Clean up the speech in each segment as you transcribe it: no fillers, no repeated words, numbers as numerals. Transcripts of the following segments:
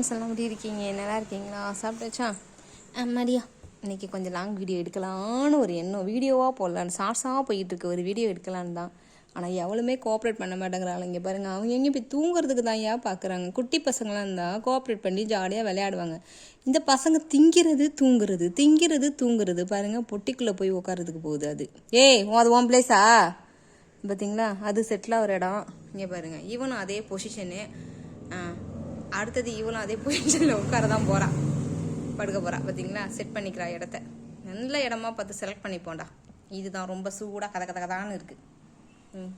Friends எல்லாம் எப்படி இருக்கீங்க? நல்லா இருக்கீங்களா? சாப்பிட்டாச்சா? மதியா இன்றைக்கி கொஞ்சம் லாங் வீடியோ எடுக்கலான்னு ஒரு எண்ணம், வீடியோவாக போடலான்னு ஷார்ட்ஸாக போயிட்டுருக்கு, ஒரு வீடியோ எடுக்கலான்னு தான். ஆனால் எவ்வளவுமே கோஆப்ரேட் பண்ண மாட்டேங்கிறாங்க. இங்கே பாருங்கள், அவங்க எங்கே போய் தூங்குறதுக்கு தான் ஏன் பார்க்குறாங்க. குட்டி பசங்களாம் இருந்தால் கோஆப்ரேட் பண்ணி ஜாலியாக விளையாடுவாங்க. இந்த பசங்க திங்கிறது தூங்குறது பாருங்கள், பொட்டிக்குள்ளே போய் உட்காரதுக்கு போகுது. அது அது ஓன் பிளேஸா பார்த்தீங்களா? அது செட்டில் ஆகிற இடம். இங்கே பாருங்கள், இவனும் அதே பொசிஷனு. அடுத்தது இவளும் அதே பொசிஷனில் உட்கார தான் போகிறான், படுக்க போகிறா. பார்த்தீங்களா? செட் பண்ணிக்கிறா இடத்த. நல்ல இடமா பார்த்து செலக்ட் பண்ணிப்போண்டா. இதுதான் ரொம்ப சூடாக கதகதான்னு இருக்குது.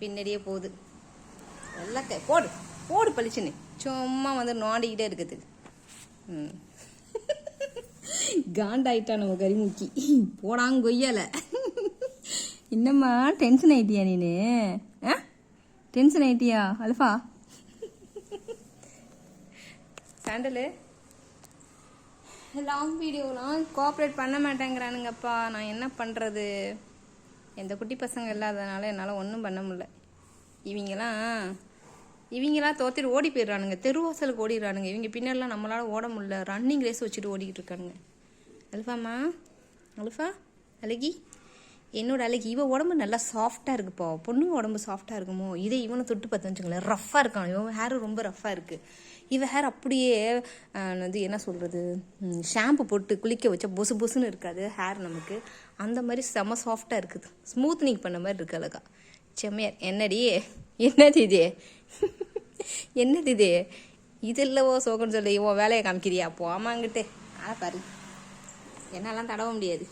பின்னாடியே போகுது. நல்லா போடு போடு பளிச்சுன்னு சும்மா வந்து நோண்டிக்கிட்டே இருக்குது. காண்டாயிட்டா நம்ம கறிமுக்கி போடாங்க கொய்யால. என்னம்மா டென்ஷன் ஆயிட்டியா நீனு? டென்ஷன் ஆயிட்டியா அல்ஃபா? சாண்டலு லாங் வீடியோலாம் கோஆப்ரேட் பண்ண மாட்டேங்கிறானுங்கப்பா. நான் என்ன பண்ணுறது? எந்த குட்டி பசங்க இல்லாததுனால என்னால் ஒன்றும் பண்ண முடியல. இவங்களாம் தோத்திட்டு ஓடி போயிடுறானுங்க, தெருவாசலுக்கு ஓடிடுறானுங்க. இவங்க பின்னாடிலாம் நம்மளால் ஓட முடியல. ரன்னிங் ரேஸ் வச்சுட்டு ஓடிக்கிட்டு இருக்கானுங்க. அல்ஃபாம்மா, அல்ஃபா அழகி, என்னோட அழகி. இவன் உடம்பு நல்லா சாஃப்டாக இருக்குப்பா. பொண்ணு உடம்பு சாஃப்டாக இருக்குமோ? இதே இவனை தொட்டு பார்த்து வச்சுங்களேன், ரஃப்பாக இருக்கான். இவன் ஹேரு ரொம்ப ரஃப்பாக இருக்குது. இவன் ஹேர் அப்படியே வந்து என்ன சொல்கிறது, ஷாம்பு போட்டு குளிக்க வச்சா பொசு பொசுன்னு இருக்காது ஹேர் நமக்கு. அந்த மாதிரி செம சாஃப்டாக இருக்குது, ஸ்மூத்னிங் பண்ண மாதிரி இருக்குது அழகா. செம்மையார். என்னடி என்னது இது இது இல்லவோ சோகன்னு சொல்லி இவன் வேலையை காமிக்கிறியா? போமாங்கிட்டு பாரு, என்னெல்லாம் தடவ முடியாது.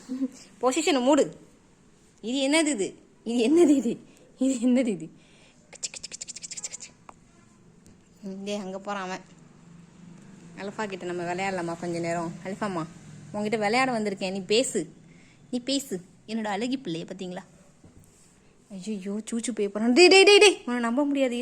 பொசிஷனை மூடு. இது என்னது இதே அங்கே போகிறான் அவன். அல்ஃபா கிட்ட நம்ம விளையாடலாமா கொஞ்ச நேரம்? அல்ஃபாம்மா, உங்ககிட்ட விளையாட வந்திருக்கேன், நீ பேசு. என்னோட அழகி பிள்ளைய பார்த்தீங்களா? ஐயோ சூச்சு போய் போகிறான். டே உன்னை நம்ப முடியாது.